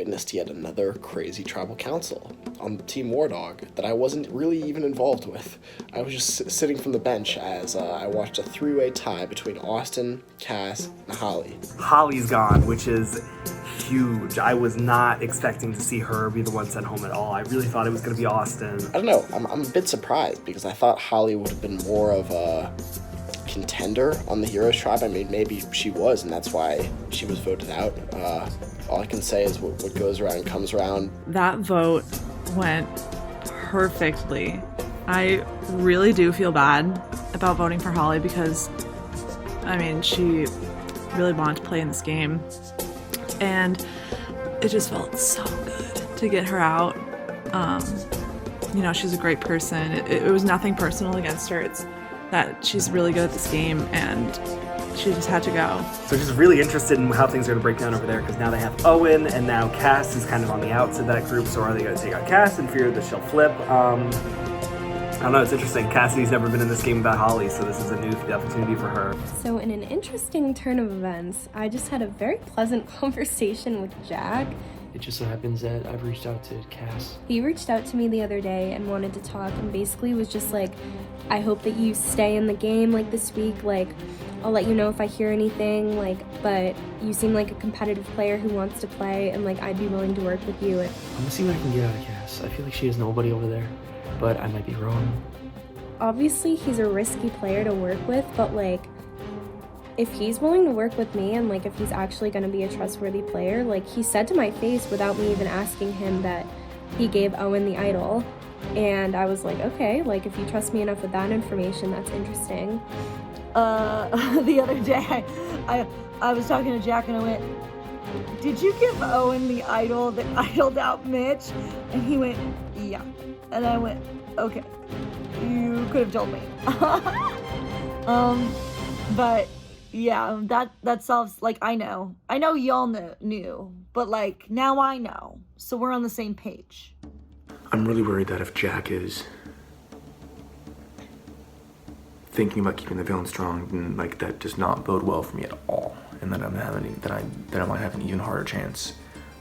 witnessed yet another crazy tribal council on Team War Dog that I wasn't really even involved with. I was just sitting from the bench as I watched a three-way tie between Austin, Cass, and Holly. Holly's gone, which is huge. I was not expecting to see her be the one sent home at all. I really thought it was going to be Austin. I don't know, I'm a bit surprised because I thought Holly would have been more of a contender on the Heroes tribe. I mean, maybe she was, and that's why she was voted out. All I can say is what goes around comes around. That vote went perfectly. I really do feel bad about voting for Holly because, I mean, she really wanted to play in this game. And it just felt so good to get her out. You know, she's a great person. It was nothing personal against her. It's that she's really good at this game and she just had to go. So just really interested in how things are going to break down over there because now they have Owen and now Cass is kind of on the outs of that group. So are they going to take out Cass in fear that she'll flip? I don't know, it's interesting. Cassidy's never been in this game without Holly, so this is a new opportunity for her. So in an interesting turn of events, I just had a very pleasant conversation with Jack. It just so happens that I've reached out to Cass. He reached out to me the other day and wanted to talk and basically was just like, I hope that you stay in the game like this week, like I'll let you know if I hear anything, like, but you seem like a competitive player who wants to play and like I'd be willing to work with you. I'm gonna see what I can get out of Cass. I feel like she has nobody over there, but I might be wrong. Obviously he's a risky player to work with, but like if he's willing to work with me and like if he's actually going to be a trustworthy player, like he said to my face without me even asking him that he gave Owen the idol. And I was like, okay, like if you trust me enough with that information, that's interesting. The other day, I was talking to Jack and I went, did you give Owen the idol that idoled out Mitch? And he went, yeah. And I went, okay, you could have told me. But yeah, that solves, like, I know y'all knew, but like now I know, so we're on the same page. I'm really worried that if Jack is thinking about keeping the villain strong, then like that does not bode well for me at all, and that I might have an even harder chance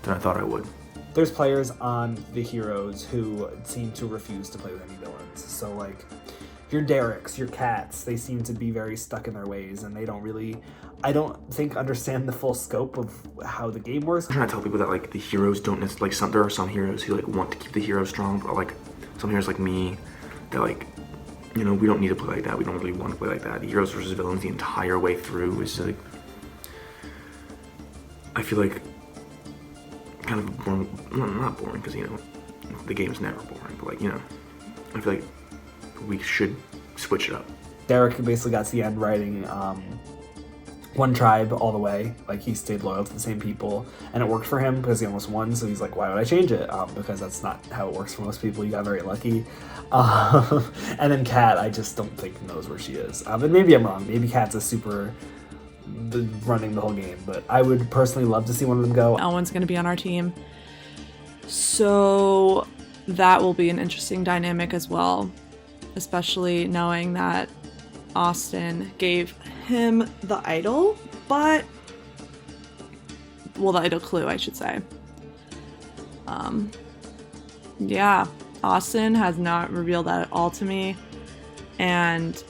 than I thought I would. There's players on the Heroes who seem to refuse to play with any villains. So like your Derricks, your Cats, they seem to be very stuck in their ways and they don't really, I don't think, understand the full scope of how the game works. I'm trying to tell people that like the heroes don't necessarily, like there are some heroes who like want to keep the heroes strong, but like some heroes like me, that like, you know, we don't need to play like that. We don't really want to play like that. The heroes versus villains the entire way through is like, I feel like kind of boring, not boring because, you know, the game's never boring, but like, you know, I feel like we should switch it up. Derek basically got to the end writing one tribe all the way. Like he stayed loyal to the same people and it worked for him because he almost won. So he's like, why would I change it? Because that's not how it works for most people. You got very lucky. And then Kat, I just don't think knows where she is. And maybe I'm wrong. Maybe Kat's a super running the whole game, but I would personally love to see one of them go. Owen's going to be on our team. So that will be an interesting dynamic as well, especially knowing that Austin gave him the idol, but, well, the idol clue, I should say. Yeah, Austin has not revealed that at all to me, and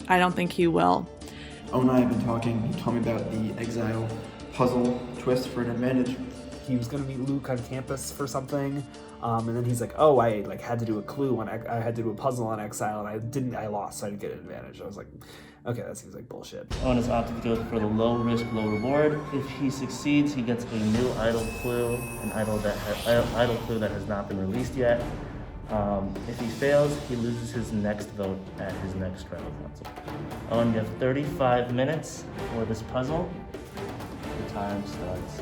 I don't think he will. Oh, and I have been talking. He told me about the Exile puzzle twist for an advantage. He was gonna meet Luke on campus for something, and then he's like, "Oh, I like had to do a clue on, I had to do a puzzle on Exile, and I lost, so I didn't get an advantage." I was like, "Okay, that seems like bullshit." Owen has opted to go for the low risk, low reward. If he succeeds, he gets a new idol clue, an idol clue that has not been released yet. If he fails, he loses his next vote at his next tribal council. Owen, you have 35 minutes for this puzzle. The time starts.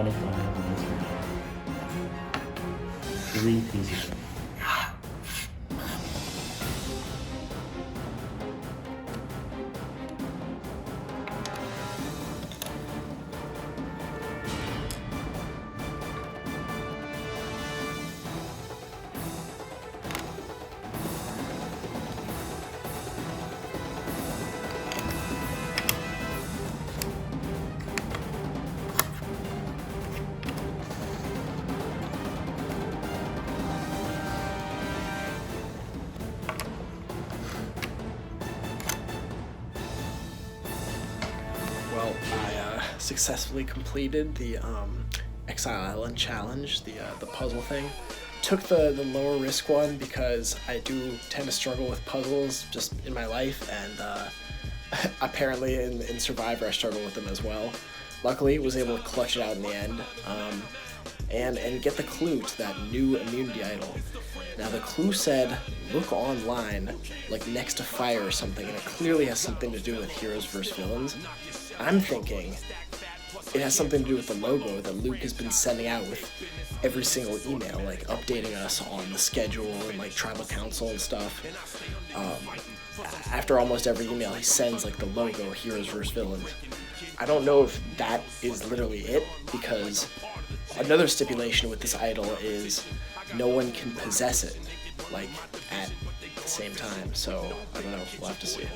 25 on this one. 3 pieces. Well, I successfully completed the Exile Island challenge, the puzzle thing. Took the lower risk one because I do tend to struggle with puzzles just in my life, and apparently in Survivor I struggle with them as well. Luckily, was able to clutch it out in the end, and get the clue to that new immunity idol. Now the clue said, look online, like next to fire or something, and it clearly has something to do with heroes versus villains. I'm thinking it has something to do with the logo that Luke has been sending out with every single email, like updating us on the schedule and like tribal council and stuff. After almost every email, he sends like the logo, heroes versus villains. I don't know if that is literally it, because another stipulation with this idol is no one can possess it, like at the same time. So I don't know, we'll have to see.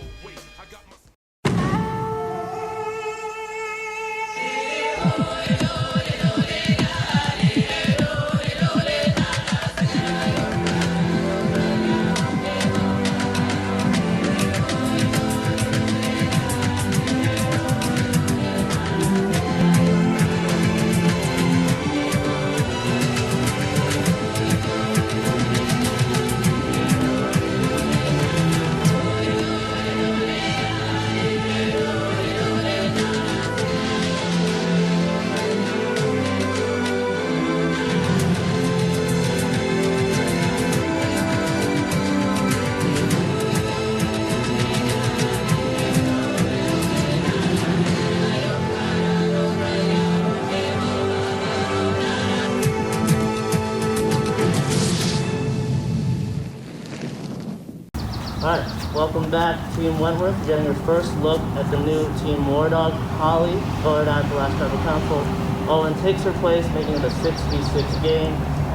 Alright, welcome back, Team Wentworth. You're getting your first look at the new Team War Dog. Holly voted out the last tribal council. Owen takes her place, making it a 6v6 game.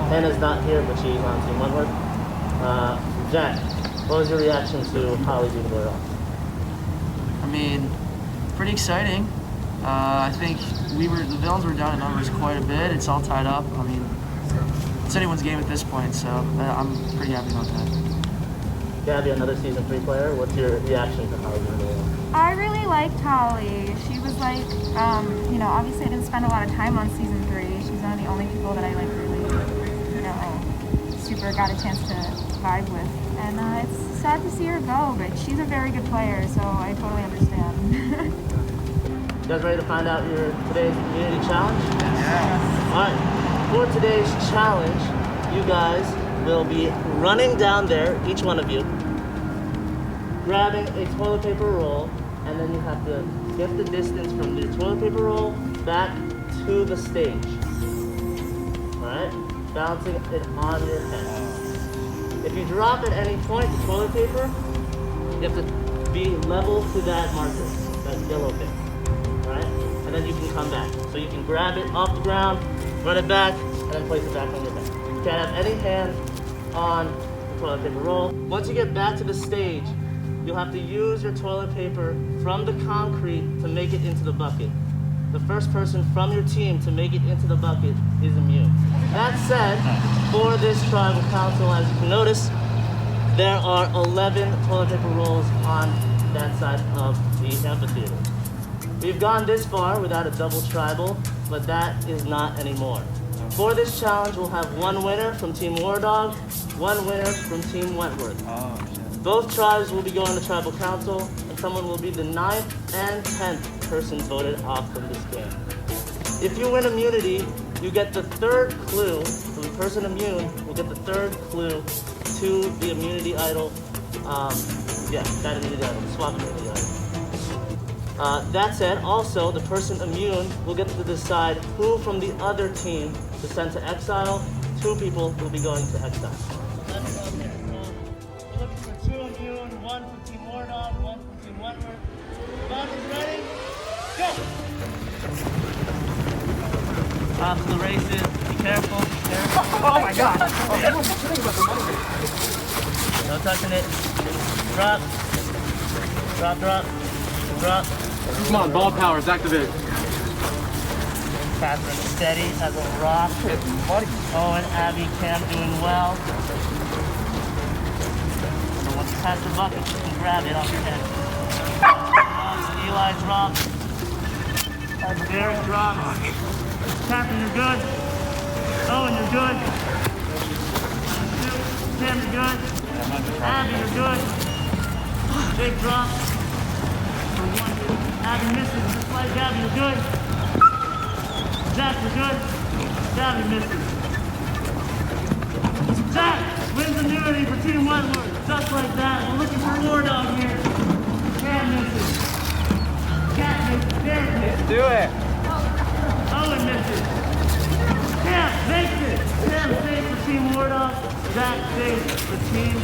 Hannah's not here, but she's on Team Wentworth. Jack, what was your reaction to Holly being voted off? I mean, pretty exciting. I think the villains were down in numbers quite a bit. It's all tied up. I mean, it's anyone's game at this point, so I'm pretty happy about that. Gabby, another Season 3 player, what's your reaction to Holly being voted off? I really liked Holly. She was like, obviously I didn't spend a lot of time on Season 3. She's one of the only people that I like really, super got a chance to vibe with. And it's sad to see her go, but she's a very good player, so I totally understand. You guys ready to find out your today's community challenge? Yeah. Alright, for today's challenge, you guys will be running down there, each one of you, grabbing a toilet paper roll, and then you have to get the distance from the toilet paper roll back to the stage. Alright? Balancing it on your head. If you drop at any point the toilet paper, you have to be level to that marker, that yellow bit. Alright? And then you can come back. So you can grab it off the ground, run it back, and then place it back on your head. You can't have any hand on the toilet paper roll. Once you get back to the stage, you'll have to use your toilet paper from the concrete to make it into the bucket. The first person from your team to make it into the bucket is immune. That said, for this tribal council, as you can notice, there are 11 toilet paper rolls on that side of the amphitheater. We've gone this far without a double tribal, but that is not anymore. For this challenge, we'll have one winner from Team War Dog, one winner from Team Wentworth. Both tribes will be going to tribal council, and someone will be the 9th and 10th person voted off from this game. If you win immunity, you get the third clue. So the person immune will get the third clue to the immunity idol. That immunity idol, swap immunity idol. That said, also, the person immune will get to decide who from the other team to send to exile. 2 people will be going to exile. Let's go here. We're looking for 2 immune, 1 from Team Wardog, 1 from Team Wentworth. Bob is ready. Go! Top of the races. Be careful. Be careful. Oh my god! No touching it. Drop. Drop, drop. Drop. Come on, ball powers, activate. Catherine steady as a rock. Owen, Abby, Cam doing well. So once you pass the bucket, you can grab it off your head. Eli drop. Derek drop. Catherine, you're good. Owen, you're good. Cam, you're good. Abby, you're good. Big drop. For 1. Abby misses, just like Abby, you're good. Jack, you're good. Abby misses. Jack wins immunity for Team Wentworth. Just like that. We're looking for War Dog here. Cam misses. Cat misses. Derek misses. Do it. Owen misses. Cam makes it. Cam saves for Team War Dog. Jack saves for Team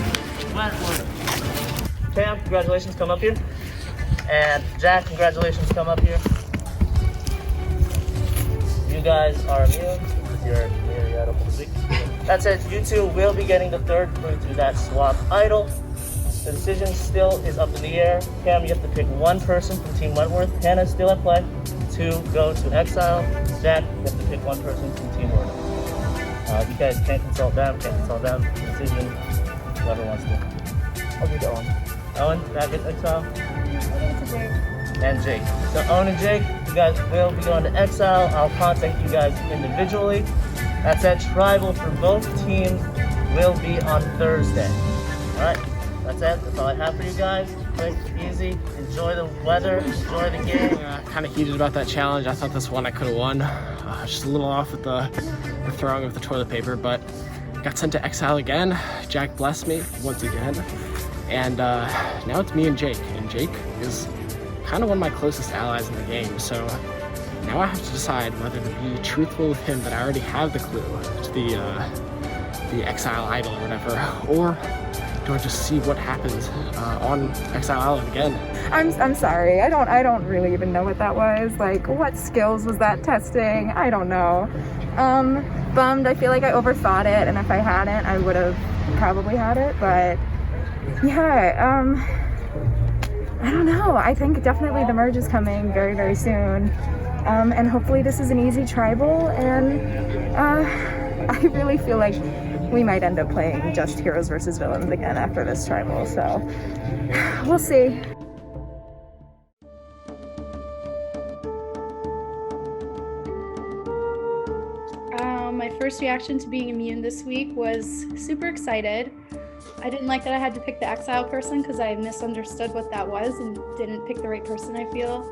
Wentworth. Cam, congratulations, come up here. And Jack, congratulations, come up here. You guys are immune with your immunity idol for the week. That said, you 2 will be getting the 3rd clue to that swap idol. The decision still is up in the air. Cam, you have to pick 1 person from Team Wentworth. Hannah's still at play. 2 go to exile. Jack, you have to pick 1 person from Team Wentworth. You guys can't consult them, The decision, whoever wants to. I'll do Owen. Owen, back at exile. And Jake. So Owen and Jake, you guys will be going to exile. I'll contact you guys individually. That said, tribal for both teams will be on Thursday. Alright, that's it. That's all I have for you guys. Quick, easy. Enjoy the weather. Enjoy the game. Kind of heated about that challenge. I thought this one I could have won. Just a little off with the throwing of the toilet paper, but got sent to exile again. Jack blessed me once again. And now it's me and Jake. And Jake is kind of one of my closest allies in the game. So now I have to decide whether to be truthful with him that I already have the clue to the Exile Idol or whatever, or do I just see what happens on Exile Island again? I'm sorry. I don't really even know what that was. Like, what skills was that testing? I don't know. Bummed. I feel like I overthought it, and if I hadn't, I would have probably had it. But yeah, I don't know. I think definitely the merge is coming very, very soon. And hopefully this is an easy tribal, and I really feel like we might end up playing just heroes versus villains again after this tribal, so we'll see. My first reaction to being immune this week was super excited. I didn't like that I had to pick the exile person because I misunderstood what that was and didn't pick the right person, I feel.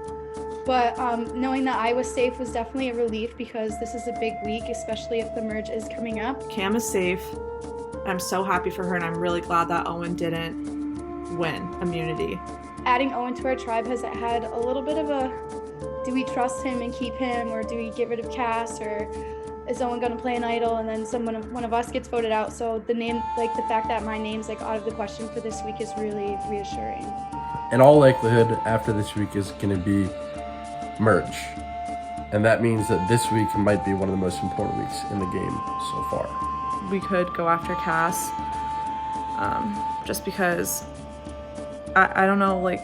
But knowing that I was safe was definitely a relief because this is a big week, especially if the merge is coming up. Cam is safe. I'm so happy for her, and I'm really glad that Owen didn't win immunity. Adding Owen to our tribe has had a little bit of a, do we trust him and keep him, or do we get rid of Cass, or is Owen going to play an idol and then one of us gets voted out? So the name, like the fact that my name's like out of the question for this week is really reassuring. In all likelihood, after this week is going to be merge, and that means that this week might be one of the most important weeks in the game so far. We could go after Cass, just because I don't know like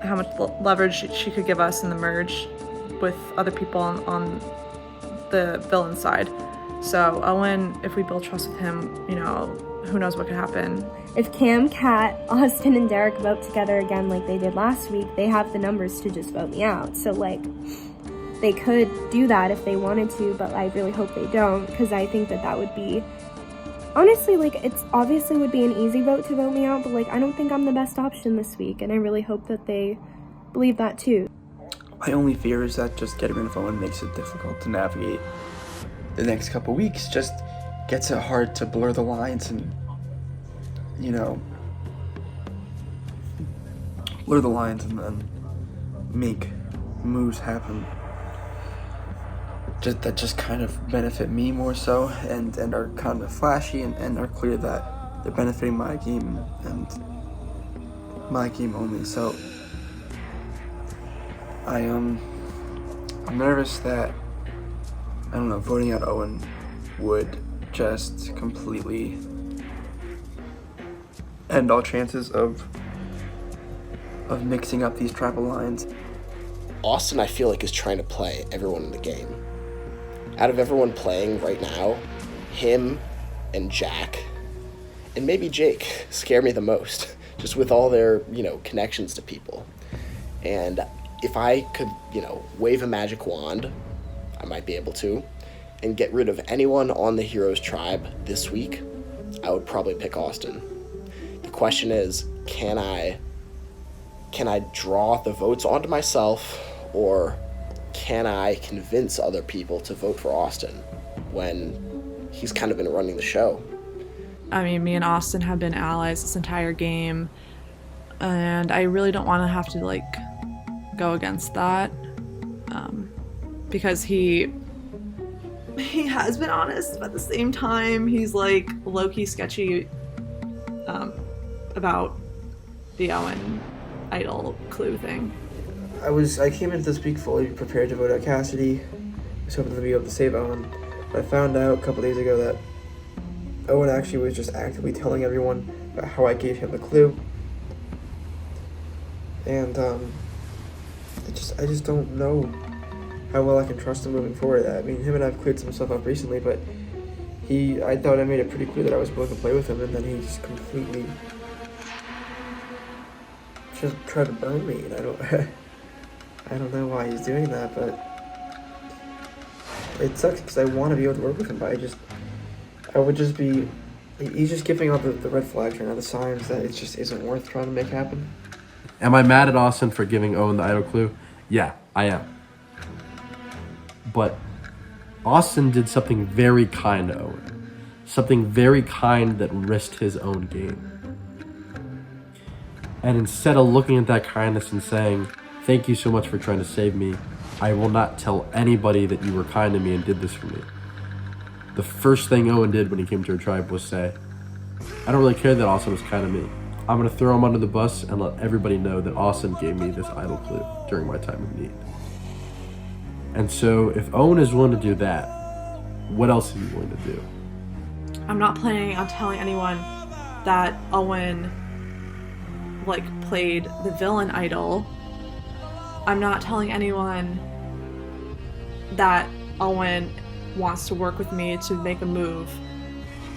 how much leverage she could give us in the merge with other people on the villain side. So Owen, if we build trust with him, you know, who knows what could happen. If Cam, Kat, Austin, and Derek vote together again like they did last week, they have the numbers to just vote me out. So, like, they could do that if they wanted to, but I really hope they don't, because I think that would be, honestly, like, it's obviously would be an easy vote to vote me out, but, like, I don't think I'm the best option this week, and I really hope that they believe that, too. My only fear is that just getting rid of Owen makes it difficult to navigate the next couple weeks, just gets it hard to blur the lines and, you know, blur the lines and then make moves happen that just kind of benefit me more so, and are kind of flashy and are clear that they're benefiting my game and my game only. So I'm nervous that, I don't know, voting out Owen would just completely end all chances of mixing up these tribal lines. Austin, I feel like, is trying to play everyone in the game. Out of everyone playing right now, him and Jack, and maybe Jake, scare me the most, just with all their, connections to people. And if I could, wave a magic wand, I might be able to, and get rid of anyone on the Heroes tribe this week, I would probably pick Austin. The question is, can I draw the votes onto myself, or can I convince other people to vote for Austin when he's kind of been running the show? I mean, me and Austin have been allies this entire game, and I really don't want to have to, go against that, because he has been honest, but at the same time, he's, low-key sketchy about the Owen idol clue thing. I came into this week fully prepared to vote out Cassidy. I was hoping to be able to save Owen, but I found out a couple days ago that Owen actually was just actively telling everyone about how I gave him the clue. And I just don't know how well I can trust him moving forward. I mean, him and I have cleared some stuff up recently, but I thought I made it pretty clear that I was willing to play with him, and then he just completely just tried to burn me, and I don't know why he's doing that, but it sucks because I want to be able to work with him, but he's just giving all the red flags right now, the signs that it just isn't worth trying to make happen. Am I mad at Austin for giving Owen the idol clue? Yeah, I am. But Austin did something very kind to Owen. Something very kind that risked his own game. And instead of looking at that kindness and saying, "Thank you so much for trying to save me. I will not tell anybody that you were kind to me and did this for me," the first thing Owen did when he came to our tribe was say, "I don't really care that Austin was kind to me. I'm going to throw him under the bus and let everybody know that Austin gave me this idol clue during my time of need." And so if Owen is willing to do that, what else is he willing to do? I'm not planning on telling anyone that Owen played the villain idol. I'm not telling anyone that Owen wants to work with me to make a move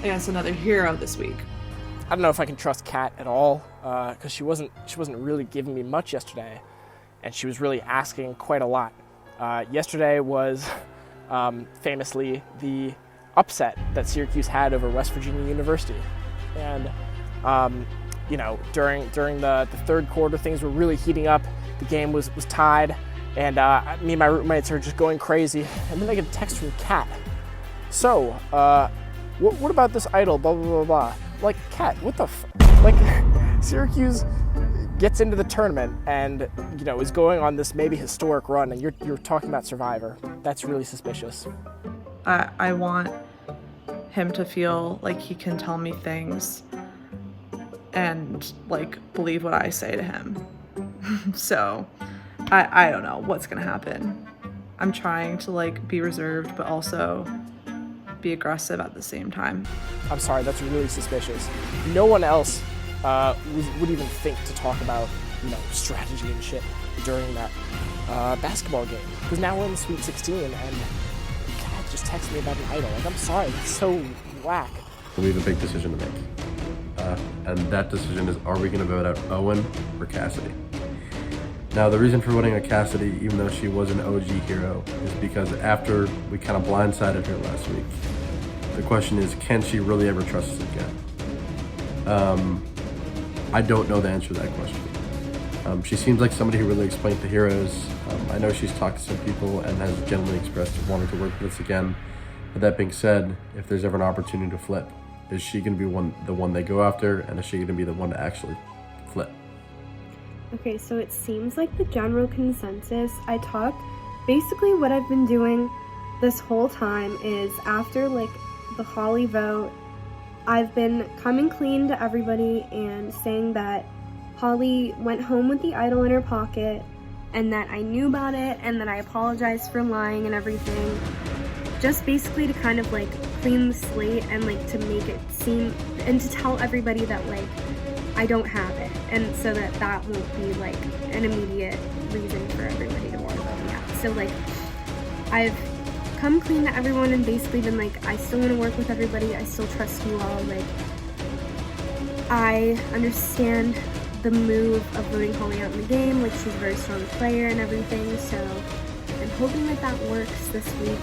against another hero this week. I don't know if I can trust Kat at all, because she wasn't really giving me much yesterday, and she was really asking quite a lot. Yesterday was famously the upset that Syracuse had over West Virginia University, and during the third quarter, things were really heating up. The game was tied, and me and my roommates are just going crazy. And then I get a text from Kat. "So, what about this idol? Blah blah blah blah." Kat, what the Syracuse gets into the tournament and is going on this maybe historic run, and you're talking about Survivor. That's really suspicious. I want him to feel like he can tell me things and believe what I say to him. So I don't know what's gonna happen. I'm trying to be reserved but also be aggressive at the same time. I'm sorry, that's really suspicious. No one else would even think to talk about strategy and shit during that basketball game, because now we're in the Sweet 16 and Kat just texted me about an idol. I'm sorry, that's so whack. We have a big decision to make. And that decision is, are we going to vote out Owen or Cassidy? Now, the reason for voting out Cassidy, even though she was an OG hero, is because after we kind of blindsided her last week, the question is, can she really ever trust us again? I don't know the answer to that question. She seems like somebody who really explained the heroes. I know she's talked to some people and has generally expressed wanting to work with us again. But that being said, if there's ever an opportunity to flip, is she going to be the one they go after, and is she going to be the one to actually flip? Okay, so it seems like the general consensus, basically what I've been doing this whole time is after like the Holly vote, I've been coming clean to everybody and saying that Holly went home with the idol in her pocket and that I knew about it and that I apologized for lying and everything. Just basically to kind of like clean the slate and like to make it seem and to tell everybody that like I don't have it, and so that won't be like an immediate reason for everybody to want to vote me out. So like I've come clean to everyone and basically been like, I still want to work with everybody, I still trust you all, like I understand the move of voting Holly out in the game, like she's a very strong player and everything, so I'm hoping that works this week.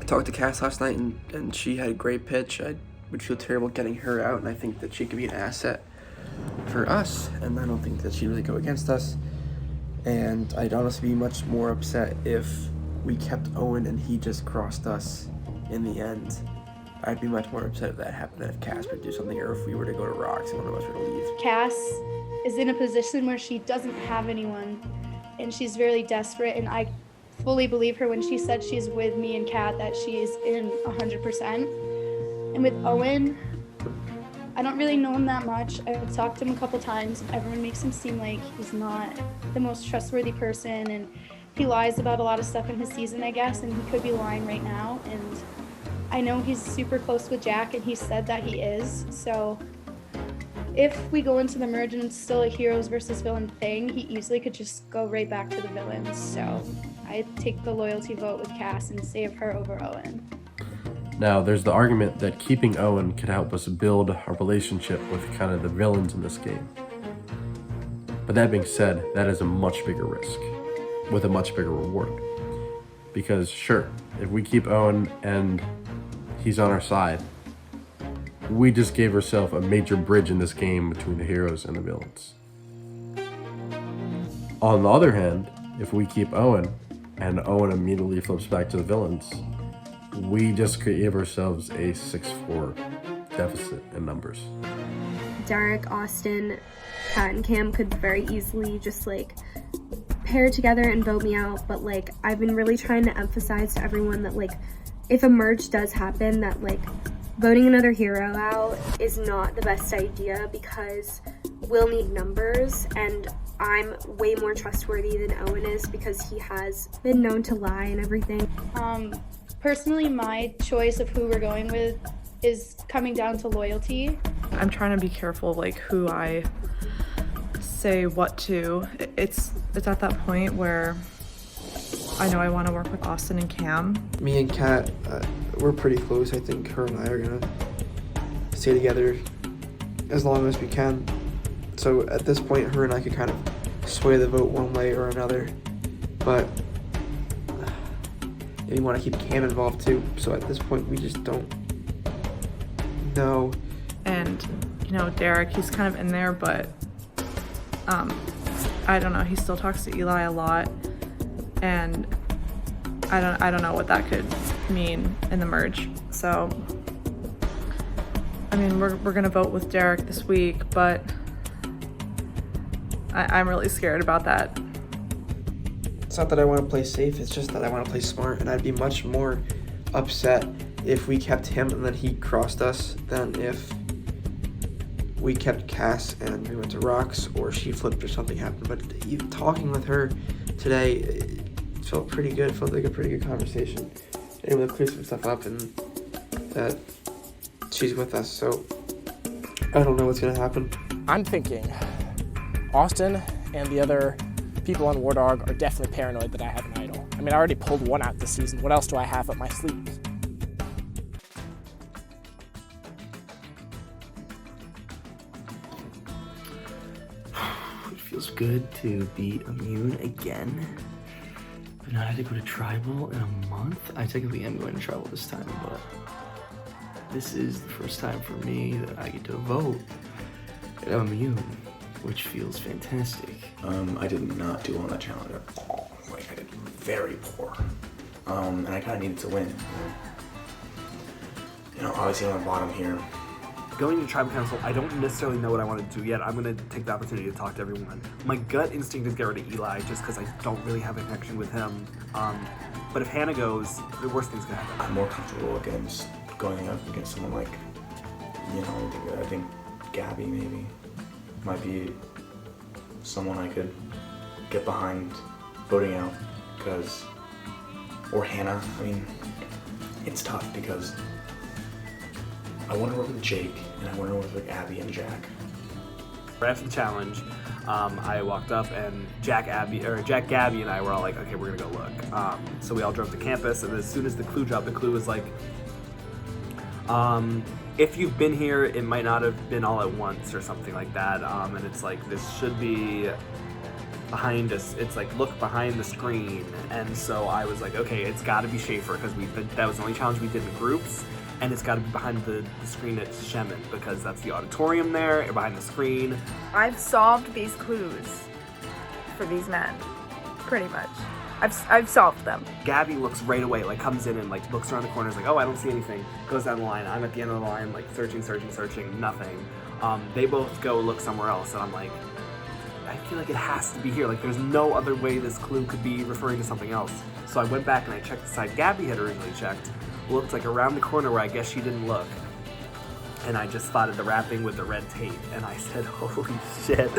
I talked to Cass last night and she had a great pitch. I would feel terrible getting her out, and I think that she could be an asset for us, and I don't think that she'd really go against us. And I'd honestly be much more upset if we kept Owen and he just crossed us in the end. I'd be much more upset if that happened than if Cass would do something, or if we were to go to Rocks and one of us were to leave. Cass is in a position where she doesn't have anyone, and she's very desperate, and I fully believe her when she said she's with me and Kat, that she is in 100%. And with Owen, I don't really know him that much. I've talked to him a couple times. Everyone makes him seem like he's not the most trustworthy person, and he lies about a lot of stuff in his season, I guess, and he could be lying right now. And I know he's super close with Jack, and he said that he is. So if we go into the merge and it's still a heroes versus villain thing, he easily could just go right back to the villains. So I take the loyalty vote with Cass and save her over Owen. Now, there's the argument that keeping Owen could help us build a relationship with kind of the villains in this game. But that being said, that is a much bigger risk, with a much bigger reward. Because sure, if we keep Owen and he's on our side, we just gave ourselves a major bridge in this game between the heroes and the villains. On the other hand, if we keep Owen, and Owen immediately flips back to the villains, we just gave ourselves a 6-4 deficit in numbers. Derek, Austin, Kat, and Cam could very easily just like pair together and vote me out, but like I've been really trying to emphasize to everyone that like if a merge does happen, that like voting another hero out is not the best idea, because we'll need numbers, and I'm way more trustworthy than Owen is because he has been known to lie and everything. Personally, my choice of who we're going with is coming down to loyalty. I'm trying to be careful like who I say what to. It's at that point where I know I want to work with Austin and Cam. Me and Kat, we're pretty close. I think her and I are gonna stay together as long as we can. So at this point, her and I could kind of sway the vote one way or another. But we want to keep Cam involved too. So at this point, we just don't know. And you know, Derek, he's kind of in there, but I don't know. He still talks to Eli a lot, and I don't know what that could mean in the merge. So I mean, we're gonna vote with Derek this week, but I'm really scared about that. It's not that I want to play safe, it's just that I want to play smart, and I'd be much more upset if we kept him and then he crossed us than if we kept Cass and we went to Rocks or she flipped or something happened. But even talking with her today, it felt pretty good. It felt like a pretty good conversation. Able to clear some stuff up, and that she's with us, so I don't know what's going to happen. I'm thinking Austin and the other people on War Dog are definitely paranoid that I have an idol. I mean, I already pulled one out this season. What else do I have up my sleeve? It feels good to be immune again, but not have to go to tribal in a month. I technically am going to tribal this time, but this is the first time for me that I get to vote and I'm immune, which feels fantastic. I did not do well on that challenge at all. Like, I did very poor. And I kind of needed to win. You know, obviously on the bottom here, going to tribal council, I don't necessarily know what I want to do yet. I'm going to take the opportunity to talk to everyone. My gut instinct is get rid of Eli, just because I don't really have a connection with him. But if Hannah goes, the worst thing's going to happen. I'm more comfortable against going up against someone like, I think Gabby maybe might be someone I could get behind voting out, or Hannah. I mean, it's tough because I want to work with Jake and I want to work with Abby and Jack. Right after the challenge, I walked up and Jack, Gabby, and I were all like, okay, we're gonna go look. So we all drove to campus, and as soon as the clue dropped, the clue was like, if you've been here, it might not have been all at once or something like that. And it's like, this should be behind us. It's like, look behind the screen. And so I was like, okay, it's gotta be Schaefer, because that was the only challenge we did in groups. And it's gotta be behind the screen at Shemin, because that's the auditorium there, or behind the screen. I've solved these clues for these men, pretty much. I've solved them. Gabby looks right away, like comes in and like looks around the corner, is like, oh, I don't see anything. Goes down the line. I'm at the end of the line, like searching, nothing. They both go look somewhere else, and I'm like, I feel like it has to be here. Like, there's no other way this clue could be referring to something else. So I went back and I checked the side Gabby had originally checked. Looked like around the corner where I guess she didn't look. And I just spotted the wrapping with the red tape, and I said, holy shit.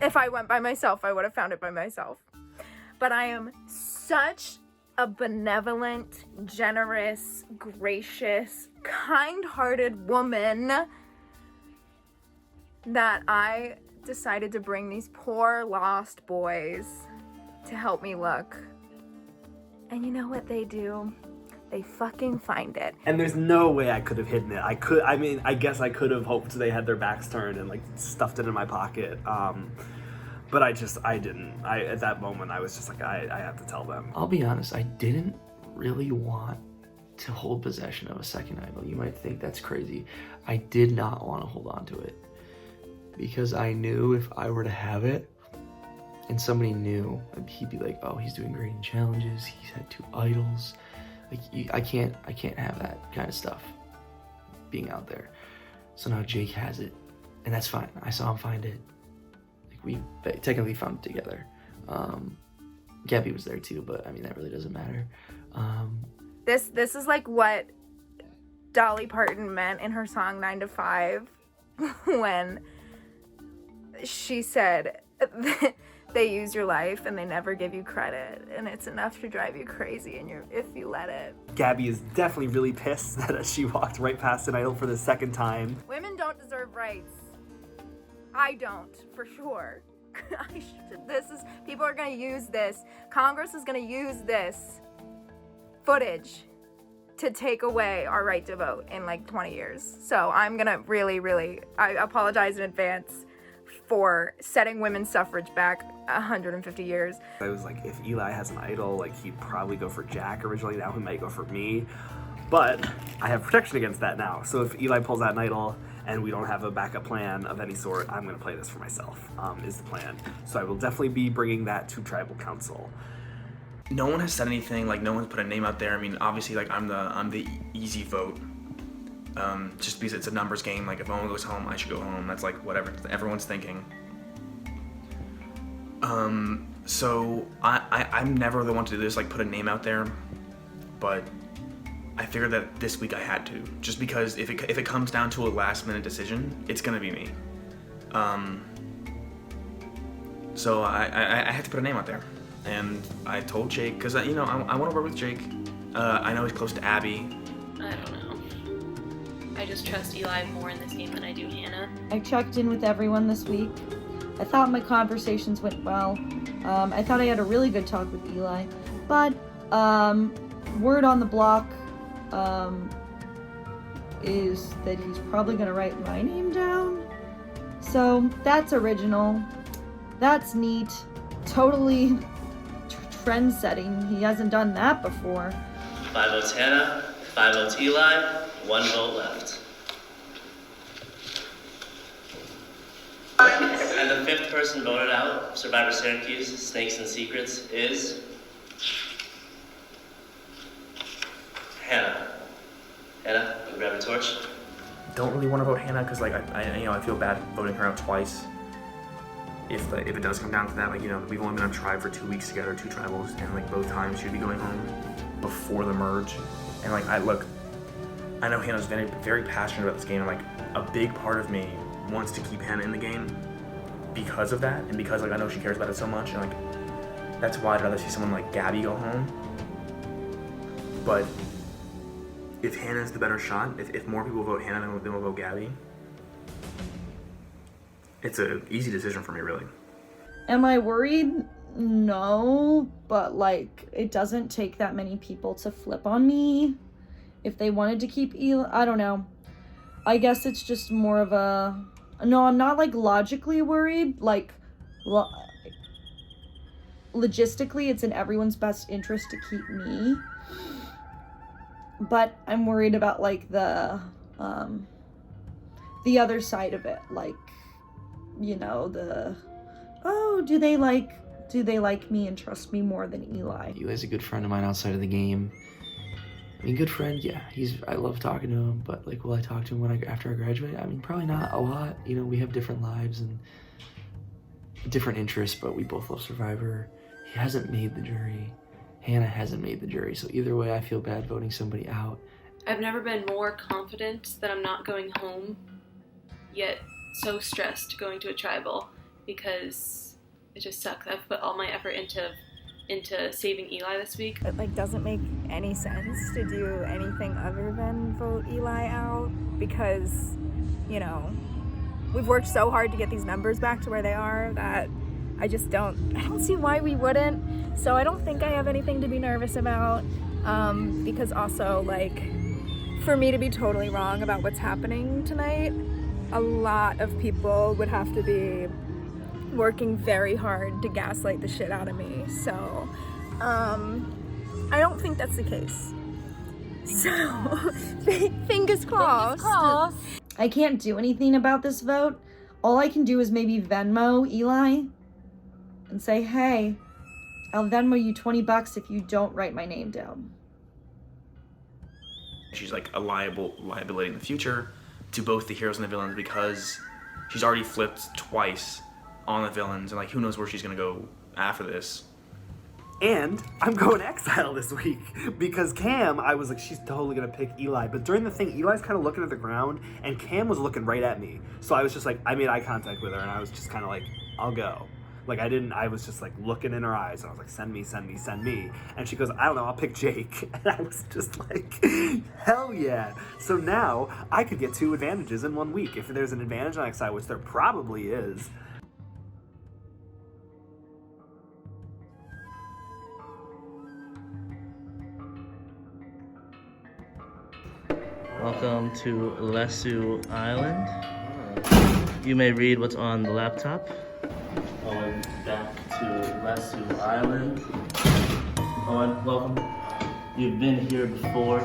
If I went by myself, I would have found it by myself. But I am such a benevolent, generous, gracious, kind-hearted woman that I decided to bring these poor lost boys to help me look. And you know what they do? They fucking find it. And there's no way I could have hidden it. I guess I could have hoped they had their backs turned and like stuffed it in my pocket. But I didn't. At that moment, I was just like, I have to tell them. I'll be honest, I didn't really want to hold possession of a second idol. You might think that's crazy. I did not want to hold on to it because I knew if I were to have it and somebody knew, he'd be like, oh, he's doing great in challenges. He's had 2 idols. Like, I can't have that kind of stuff being out there. So now Jake has it, and that's fine. I saw him find it. Like, we technically found it together. Gabby was there too, but I mean, that really doesn't matter. This is like what Dolly Parton meant in her song 9 to 5 when she said, they use your life and they never give you credit, and it's enough to drive you crazy if you let it. Gabby is definitely really pissed that she walked right past an idol for the second time. Women don't deserve rights. I don't, for sure. People are gonna use this. Congress is gonna use this footage to take away our right to vote in like 20 years. So I'm gonna I apologize in advance for setting women's suffrage back 150 years. I was like, if Eli has an idol, like he'd probably go for Jack originally, now he might go for me. But I have protection against that now. So if Eli pulls out an idol and we don't have a backup plan of any sort, I'm gonna play this for myself, is the plan. So I will definitely be bringing that to Tribal Council. No one has said anything, like no one's put a name out there. I mean, obviously, like I'm the easy vote. Just because it's a numbers game, like if Owen goes home, I should go home. That's like whatever everyone's thinking. So I'm never the one to do this, like put a name out there, but I figured that this week I had to, just because if it comes down to a last minute decision, it's gonna be me. So I had to put a name out there, and I told Jake, because I want to work with Jake. I know he's close to Abby. I don't know. I just trust Eli more in this game than I do Hannah. I checked in with everyone this week. I thought my conversations went well. I thought I had a really good talk with Eli. But word on the block is that he's probably going to write my name down. So that's original. That's neat. Totally trend-setting. He hasn't done that before. 5 votes Hannah, 5 votes Eli, 1 vote left. And the 5th person voted out, Syrvivor Syracuse, Snakes and Secrets, is Hannah. Hannah, you grab a torch. don't really want to vote Hannah because like I feel bad voting her out twice. If it does come down to that, like, you know, we've only been on tribe for 2 weeks together, 2 tribals, and like both times she'd be going home before the merge. And like I know Hannah's very, very passionate about this game, and like a big part of me wants to keep Hannah in the game because of that, and because like I know she cares about it so much, and like that's why I'd rather see someone like Gabby go home. But if Hannah's the better shot, if more people vote Hannah than will vote Gabby, it's an easy decision for me, really. Am I worried? No, but like it doesn't take that many people to flip on me. If they wanted to keep Eli, I don't know. I guess it's just more of a, no, I'm not like logically worried. Like logistically, it's in everyone's best interest to keep me. But I'm worried about like the other side of it, like, you know, do they like me and trust me more than Eli? Eli's a good friend of mine outside of the game. I mean, good friend, yeah. I love talking to him, but like, will I talk to him after I graduate? I mean, probably not a lot. You know, we have different lives and different interests, but we both love Survivor. He hasn't made the jury. Hannah hasn't made the jury, so either way, I feel bad voting somebody out. I've never been more confident that I'm not going home, yet so stressed going to a tribal because it just sucks. I've put all my effort into saving Eli this week. It like doesn't make any sense to do anything other than vote Eli out because, you know, we've worked so hard to get these numbers back to where they are that I don't see why we wouldn't. So I don't think I have anything to be nervous about, because also, like, for me to be totally wrong about what's happening tonight, a lot of people would have to be working very hard to gaslight the shit out of me. So I don't think that's the case. So fingers crossed. I can't do anything about this vote. All I can do is maybe Venmo Eli and say, hey, I'll Venmo you $20 if you don't write my name down. She's like a liability in the future to both the heroes and the villains because she's already flipped twice on the villains, and like who knows where she's gonna go after this. And I'm going Exile this week because Cam, I was like, she's totally gonna pick Eli. But during the thing, Eli's kind of looking at the ground and Cam was looking right at me. So I was just like, I made eye contact with her and I was just kind of like, I'll go. Like I was just like looking in her eyes and I was like, send me, send me, send me. And she goes, I don't know, I'll pick Jake. And I was just like, hell yeah. So now I could get 2 advantages in 1 week. If there's an advantage on Exile, which there probably is. Welcome to Lesu Island. You may read what's on the laptop. Going back to Lesu Island. Owen, welcome. You've been here before.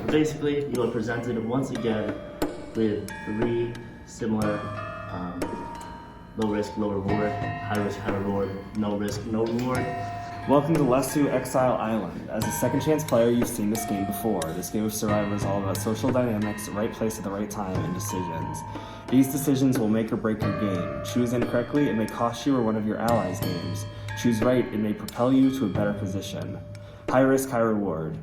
Basically, you are presented once again with 3 similar low risk, low reward, high risk, high reward, no risk, no reward. Welcome to Lesu Exile Island. As a second chance player, you've seen this game before. This game of Survivor is all about social dynamics, right place at the right time, and decisions. These decisions will make or break your game. Choose incorrectly, it may cost you or one of your allies' games. Choose right, it may propel you to a better position. High risk, high reward.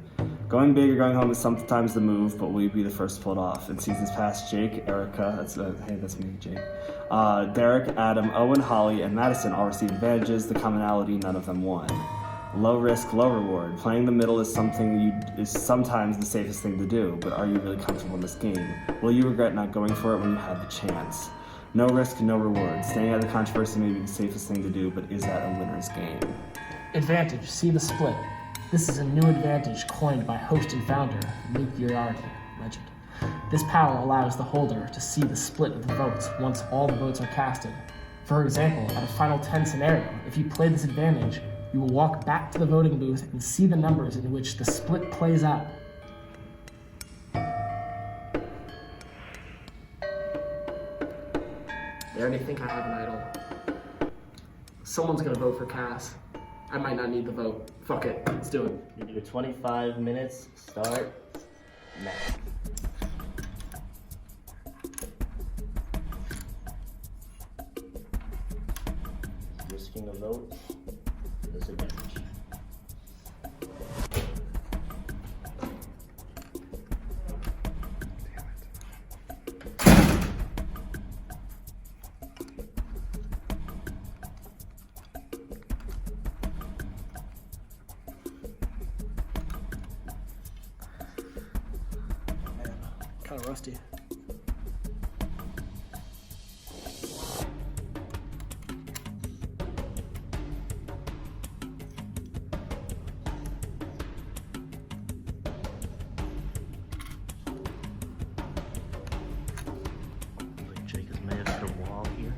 Going big or going home is sometimes the move, but will you be the first to pull it off? In seasons past, Jake, Erica, that's me, Jake. Derek, Adam, Owen, Holly, and Madison all received advantages. The commonality, none of them won. Low risk, low reward. Playing the middle is sometimes the safest thing to do, but are you really comfortable in this game? Will you regret not going for it when you had the chance? No risk, no reward. Staying out of the controversy may be the safest thing to do, but is that a winner's game? Advantage, see the split. This is a new advantage coined by host and founder, Linktree legend. This power allows the holder to see the split of the votes once all the votes are casted. For example, at a final 10 scenario, if you play this advantage, you will walk back to the voting booth and see the numbers in which the split plays out. They already think I have an idol. Someone's gonna vote for Cass. I might not need the vote. Fuck it, let's do it. Your 25 minutes start now. risking a vote, disadvantage. Kind of rusty. Like Jacobs may have hit a wall here.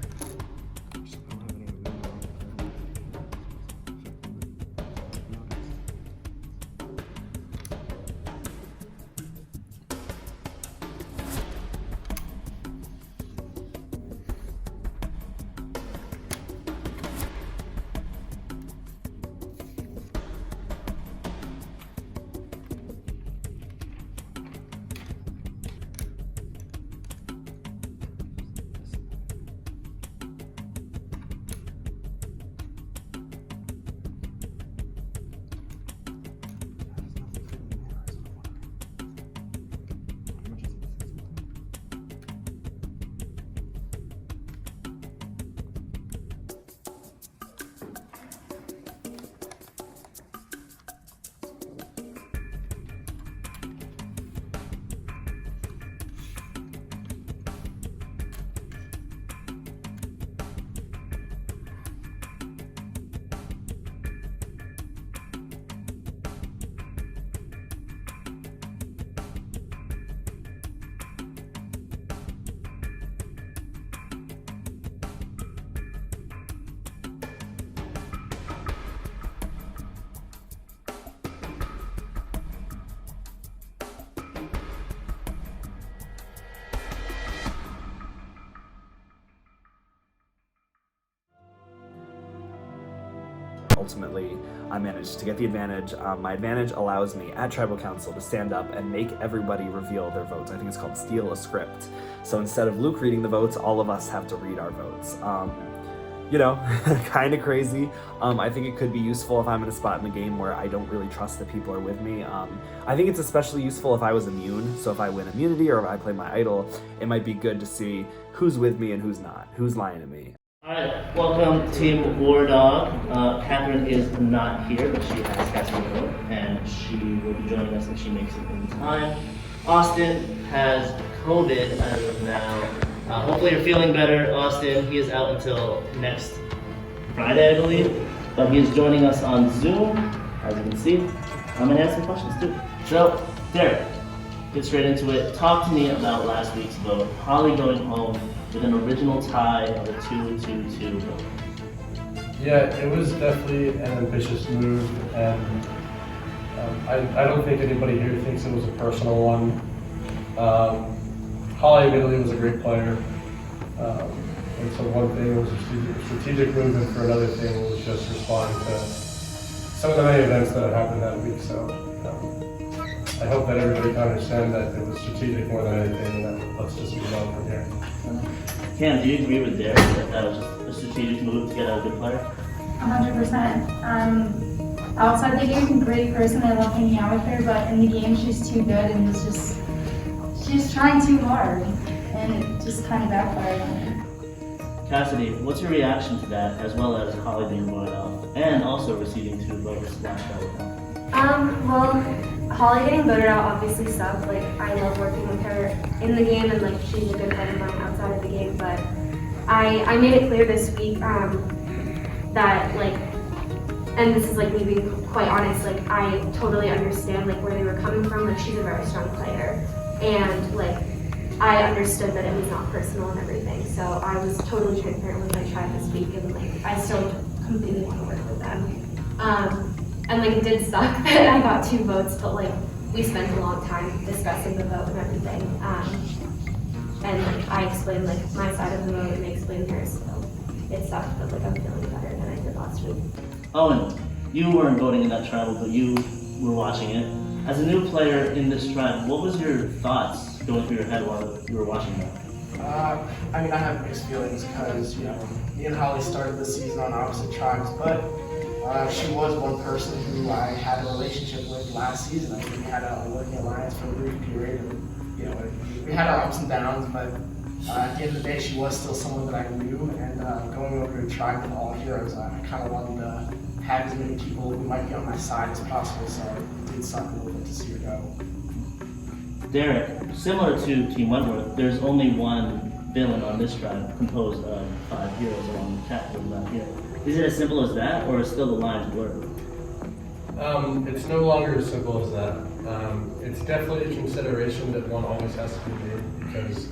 Ultimately, I managed to get the advantage. My advantage allows me at Tribal Council to stand up and make everybody reveal their votes. I think it's called steal a script. So instead of Luke reading the votes, all of us have to read our votes. You know, kind of crazy. I think it could be useful if I'm in a spot in the game where I don't really trust that people are with me. I think it's especially useful if I was immune. So if I win immunity or if I play my idol, it might be good to see who's with me and who's not, who's lying to me. Alright, welcome Team War Dog. Catherine is not here, but she has cast a vote, and she will be joining us if she makes it in time. Austin has COVID as of now. Hopefully you're feeling better, Austin. He is out until next Friday, I believe, but he is joining us on Zoom, as you can see. I'm gonna ask some questions too. So, Derek, get straight into it. Talk to me about last week's vote. Holly going home with an original tie of a 2-2-2 vote. Yeah, it was definitely an ambitious move, and I don't think anybody here thinks it was a personal one. Holly admittedly was a great player, and so one thing was a strategic move, and for another thing was just responding to some of the many events that had happened that week. So I hope that everybody can understand that it was strategic more than anything, and that let's just move on from here. Cam, do you agree with Derek that that was just a strategic move to get out a good player? 100%. Outside the game, great person. I love hanging out with her, but in the game, she's too good and she's trying too hard, and it just kind of backfired on her. Cassidy, what's your reaction to that, as well as Holly being voted off, and also receiving 2 votes last vote? Well, Holly getting voted out obviously sucked. Like, I love working with her in the game, and like she's a good friend of mine outside of the game. But I made it clear this week that like, and this is like me being quite honest, like I totally understand like where they were coming from. Like, she's a very strong player, and like I understood that it was not personal and everything. So I was totally transparent with my tribe this week, and like I still completely want to work with them. And like it did suck that I got 2 votes, but like we spent a long time discussing the vote and everything. And like I explained like my side of the vote and they explained theirs, so it sucked, but like I'm feeling better than I did last week. Owen, you weren't voting in that tribal, but you were watching it. As a new player in this tribe, what was your thoughts going through your head while you were watching that? I mean, I have mixed feelings because, you know, me and Holly started the season on opposite tribes, but she was one person who I had a relationship with last season. I think we had a working alliance for a brief period, and you know, we had our ups and downs, but at the end of the day, she was still someone that I knew, and going over to a tribe with all heroes, I kind of wanted to have as many people who might be on my side as possible, so it did suck a little bit to see her go. Derek, similar to Team Wentworth, there's only one villain on this tribe composed of 5 heroes along the cat down here. Is it as simple as that, or is still the lines blurred? It's no longer as simple as that. It's definitely a consideration that one always has to be made, because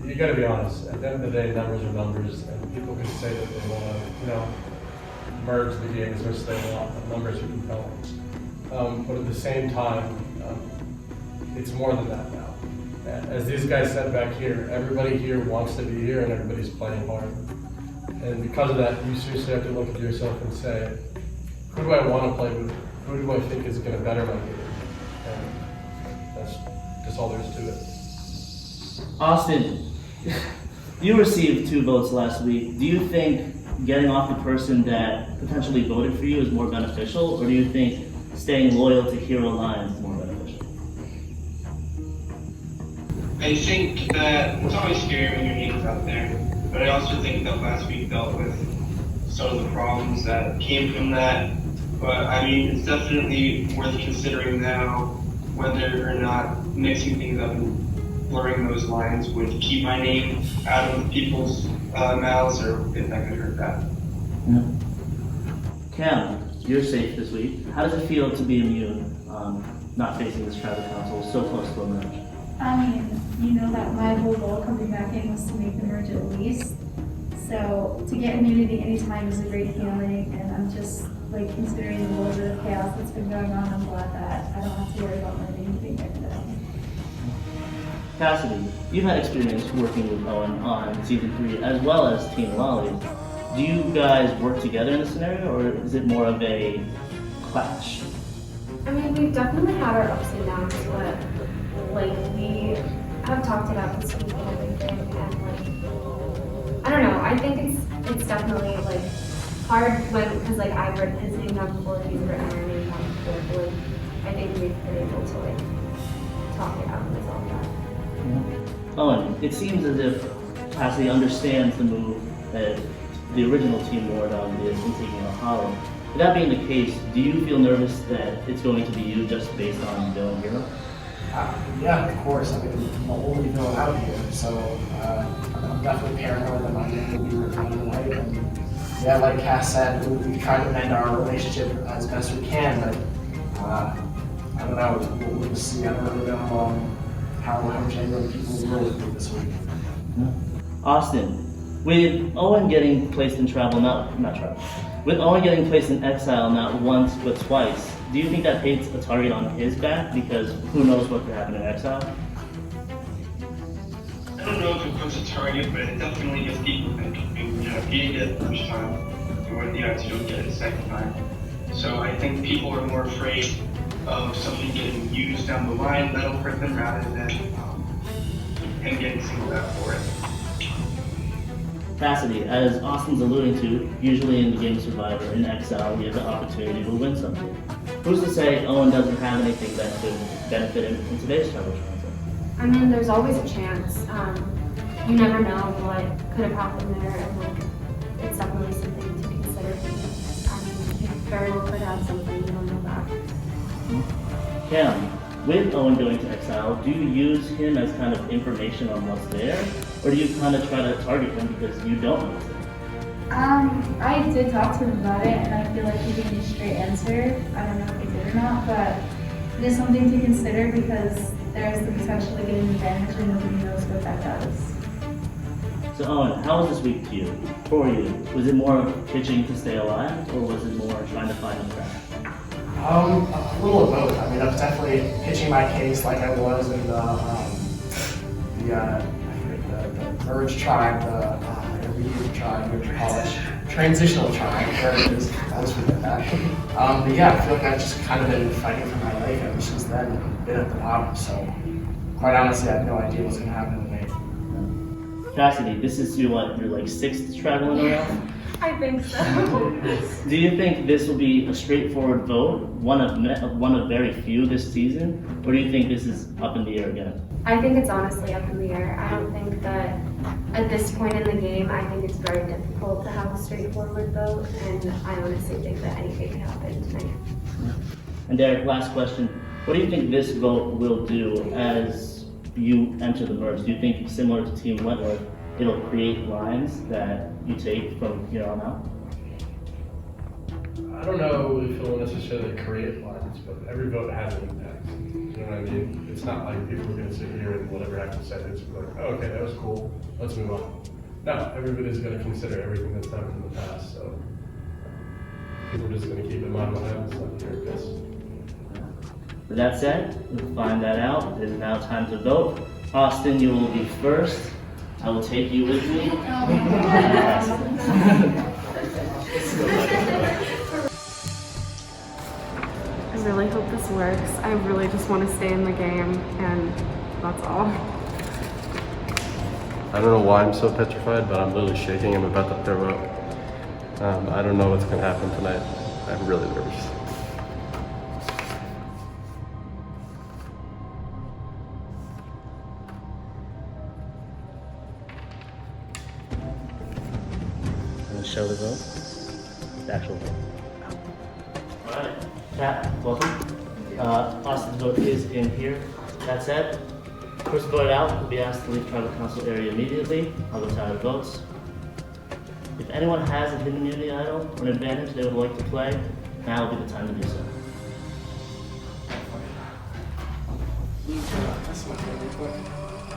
you got to be honest. At the end of the day, numbers are numbers, and people can say that they want to, merge the game as much as they want. The numbers are compelling, but at the same time, it's more than that now. As these guys said back here, everybody here wants to be here, and everybody's playing hard. And because of that, you seriously have to look at yourself and say, who do I want to play with? Who do I think is going to better my game? And that's all there is to it. Austin, you received 2 votes last week. Do you think getting off the person that potentially voted for you is more beneficial, or do you think staying loyal to hero lines is more beneficial? I think that it's always scary when your name's out there, but I also think that last week dealt with some of the problems that came from that. But I mean, it's definitely worth considering now whether or not mixing things up and blurring those lines would keep my name out of people's mouths, or if that could hurt that. Cam, you're safe this week. How does it feel to be immune, not facing this tribal council so close to a merge? I mean, you know that my whole goal coming back in was to make the merge at least. So to get immunity anytime is a great feeling, and I'm just like, considering the little bit of chaos that's been going on, I'm glad that I don't have to worry about my name being written down. Cassidy, you've had experience working with Owen on season 3 as well as Team Lolly. Do you guys work together in this scenario, or is it more of a clash? I mean, we've definitely had our ups and downs, but like, we have talked about this week and everything, and like, I don't know, I think it's definitely like hard because like I've written his name down before, he's written our name down before, but like, I think we've been able to like talk it out and resolve that. Owen, it seems as if Cassidy understands the move that the original Team War did in taking out Holly. With that being the case, do you feel nervous that it's going to be you just based on villain hero? Yeah, of course. I mean, I'm the only villain out here, so I'm definitely paranoid that my name will be written on the light. And yeah, like Cass said, we've tried to mend our relationship as best we can, but I don't know. We'll see. I don't really know how genuine people will with me this week. Austin, with Owen getting placed in with Owen getting placed in exile not once but twice, do you think that paints a target on his back? Because who knows what could happen in exile? I don't know if it puts a target, but it definitely gets people thinking. You know, if you didn't get it the first time, what are the odds you don't get it the second time? So I think people are more afraid of something getting used down the line that'll hurt them rather than him getting singled out for it. Cassidy, as Austin's alluding to, usually in the game of Survivor, in Exile, you have the opportunity to win something. Who's to say Owen doesn't have anything that could benefit him in today's tribal council? I mean, there's always a chance. You never know what could have happened there, and like, it's definitely something to consider. I mean, you very well could have something, you don't know that. Cam, with Owen going to Exile, do you use him as kind of information on what's there? Or do you kind of try to target him because you don't know what's there? I did talk to him about it, and I feel like he gave me a straight answer. I don't know if he did or not, but it is something to consider because there's the potential to get an advantage and nobody knows what that does. So Owen, how was this week for you? Was it more pitching to stay alive, or was it more trying to find a track? A little of both. I mean, I was definitely pitching my case like I was in the merge tribe, the intermediate tribe, what you call it, transitional tribe, where it is. I always forget that. But yeah, I feel like I've just kind of been fighting for my life ever since then, and been at the bottom. So, quite honestly, I have no idea what's going to happen to me. Cassidy, this is your like 6th tribal in a row? I think so. Do you think this will be a straightforward vote, one of very few this season, or do you think this is up in the air again? I think it's honestly up in the air. I don't think that at this point in the game, I think it's very difficult to have a straightforward vote, and I honestly think that anything can happen tonight. And Derek, last question. What do you think this vote will do as you enter the merge? Do you think, similar to Team Wentworth, it'll create lines that you take from here on out? I don't know if it'll necessarily create lines, but every vote has an impact. You know what I mean? It's not like people are going to sit here and whatever happens said, it's like, oh, okay, that was cool, let's move on. No, everybody's going to consider everything that's happened in the past, so people are just going to keep in mind what happens on here, I guess. With that said, we'll find that out. It is now time to vote. Austin, you will be first. I will take you with me. I really hope this works. I really just want to stay in the game, and that's all. I don't know why I'm so petrified, but I'm literally shaking. I'm about to throw up. I don't know what's going to happen tonight. I'm really nervous. Show the vote, the actual vote. All right, Kat, welcome. Austin's vote is in here. That said, person voted out will be asked to leave tribal council area immediately. I'll go tally the votes. If anyone has a hidden immunity idol or an advantage they would like to play, now will be the time to do so.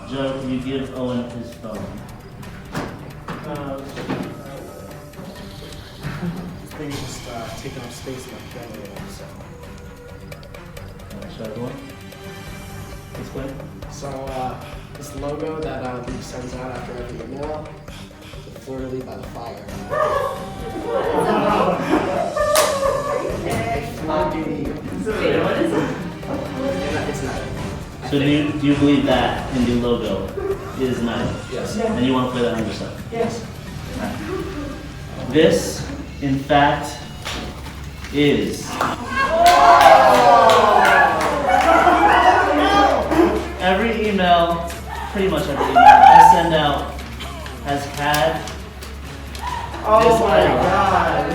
Joe, can you give Owen his phone? Things just taking up space in my camera, so. Show everyone. Explain. So, this logo that Luke sends out after every email, the fleur-de-lis by the fire. It's not. So do you believe that in the logo is an item? Yes. And you want to play that on yourself? Yes. Right. This, in fact, is every email, pretty much every email I send out has had this item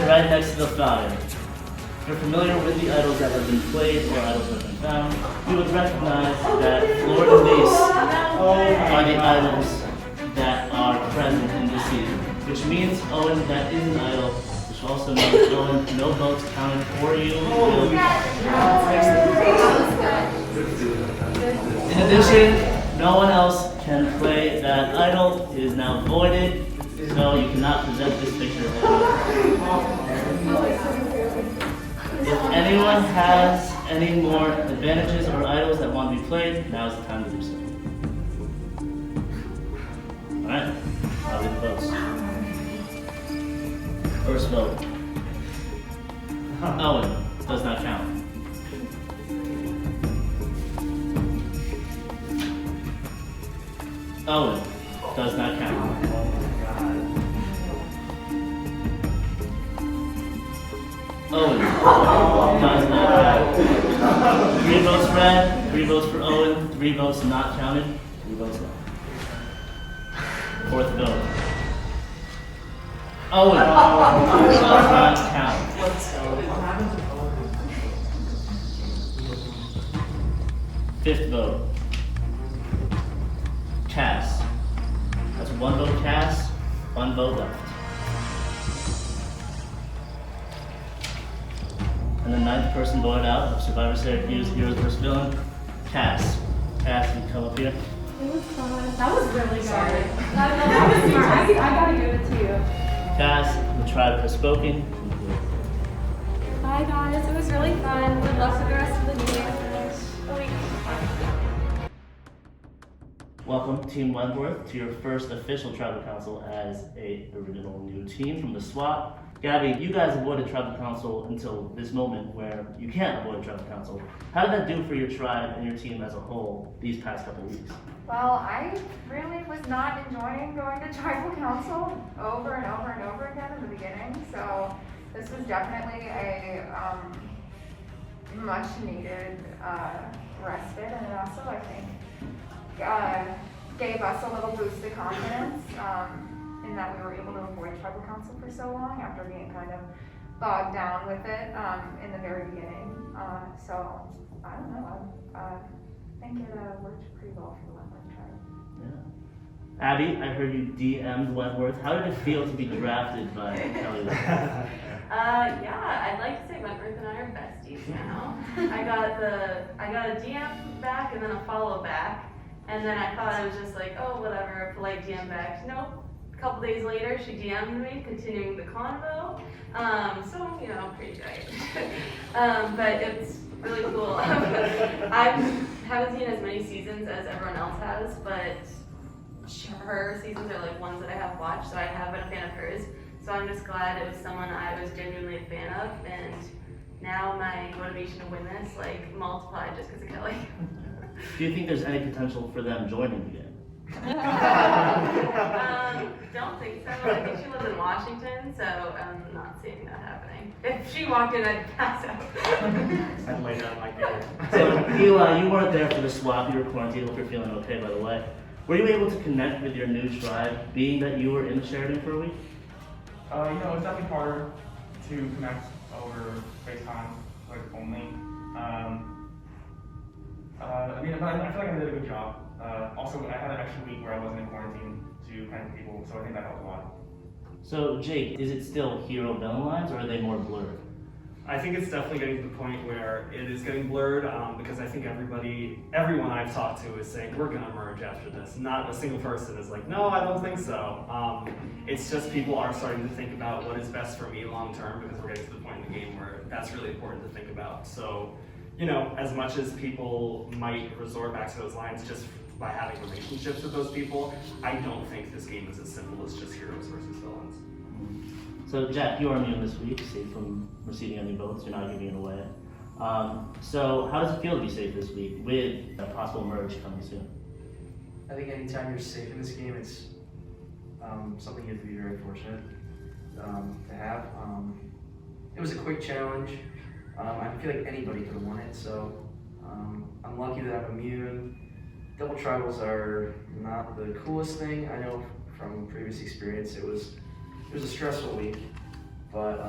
right next to the fire. If you're familiar with the idols that have been played or idols that have been found, you would recognize that fleur-de-lis are the idols that are present in this season. Which means, Owen, that is an idol, which also means, Owen, no votes counted for you. In addition, no one else can play that idol. It is now voided, so you cannot present this picture If anyone has any more advantages or idols that want to be played, now is the time to do so. Alright, I'll do the votes. First vote. Owen does not count. Owen does not count. Owen does not count. 3 votes red, 3 votes for Owen, 3 votes not counted, 3 votes left. 4th vote. Owen does not count. 5th vote. Cass. That's 1 vote Cass, 1 vote left. And the 9th person voted out of Syrvivor Syracuse, Heroes vs. Villain, Cass. Cass, you come up here. It was fun. That was really good. That was smart. I gotta give it to you. Cass, the tribe has spoken. Bye guys, it was really fun. Good luck with the rest of the game. Welcome, Team Wentworth, to your first official tribal council as a original new team from the SWAT. Gabby, you guys avoided tribal council until this moment where you can't avoid tribal council. How did that do for your tribe and your team as a whole these past couple weeks? Well, I really was not enjoying going to tribal council over and over and over again in the beginning, so this was definitely a much needed respite, and it also, I think, gave us a little boost of confidence in that we were able to avoid tribal council for so long after being kind of bogged down with it in the very beginning. So, I don't know, I think it worked pretty well for the Wentworth tribe. Yeah. Abby, I heard you DM'd Wentworth. How did it feel to be drafted by Kelly? Yeah, I'd like to say Wentworth and I are besties now. I got a DM back and then a follow back, and then I thought it was just like, oh, whatever, a polite DM back. Nope. A couple days later, she DM'd me, continuing the convo. So, you know, pretty great. But it's really cool. I haven't seen as many seasons as everyone else has, but her seasons are like ones that I have watched, so I have been a fan of hers. So I'm just glad it was someone I was genuinely a fan of, and now my motivation to win this like multiplied just because of Kelly. Do you think there's any potential for them joining the game? Don't think so. I think she lives in Washington, so I'm not seeing that happening. If she walked in, I'd pass out. I'd lay down like that. So, Eli, you weren't there for the swap. You were quarantined. Hope you're feeling okay, by the way. Were you able to connect with your new tribe, being that you were in Sheridan for a week? It's definitely harder to connect over FaceTime, like only. But I feel like I did a good job. Also, I had an extra week where I wasn't in quarantine to connect with people, so I think that helped a lot. So, Jake, is it still hero-villain lines, or are they more blurred? I think it's definitely getting to the point where it is getting blurred because I think everyone I've talked to is saying we're gonna merge after this. Not a single person is like, no, I don't think so. It's just people are starting to think about what is best for me long term, because we're getting to the point in the game where that's really important to think about. So, you know, as much as people might resort back to those lines just by having relationships with those people, I don't think this game is as simple as just heroes versus villains. So, Jack, you are immune this week, safe from receiving any votes. You're not giving it away. So, how does it feel to be safe this week with a possible merge coming soon? I think anytime you're safe in this game, it's something you have to be very fortunate to have. It was a quick challenge. I feel like anybody could have won it, so I'm lucky that I'm immune. Double tribals are not the coolest thing. I know from previous experience it was a stressful week, but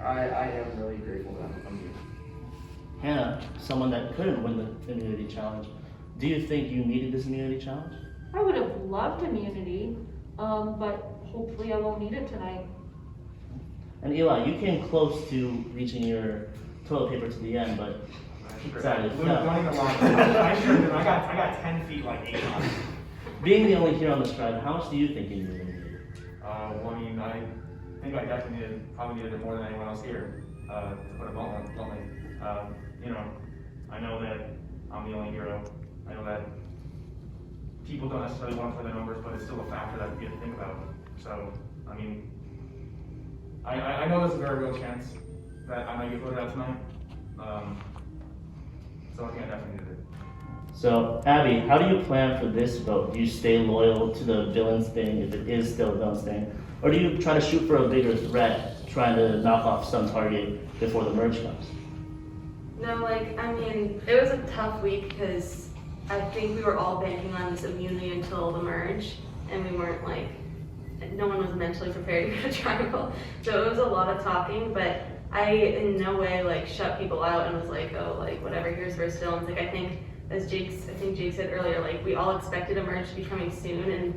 I am really grateful that I'm immune. Hannah, someone that couldn't win the immunity challenge, do you think you needed this immunity challenge? I would have loved immunity, but hopefully I won't need it tonight. And Eli, you came close to reaching your toilet paper to the end, but sadly Don't even lie. I sure did. I got 10 feet like 8 times. Being the only hero on this tribe, how much do you think you needed? Well, I mean, I think I definitely probably needed it more than anyone else here, to put it bluntly. You know, I know that I'm the only hero. I know that people don't necessarily want to play the numbers, but it's still a factor that you have to think about. So, I mean, I know there's a very real chance that I might get voted out tonight. So I think I definitely needed it. So, Abby, how do you plan for this vote? Do you stay loyal to the villains thing, if it is still a villains thing? Or do you try to shoot for a bigger threat, trying to knock off some target before the merge comes? No, it was a tough week because I think we were all banking on this immunity until the merge, and we weren't no one was mentally prepared to go to tribal. So it was a lot of talking, but I in no way shut people out and was like, oh, whatever, here's versus villains. I think Jake said earlier, we all expected a merge to be coming soon, and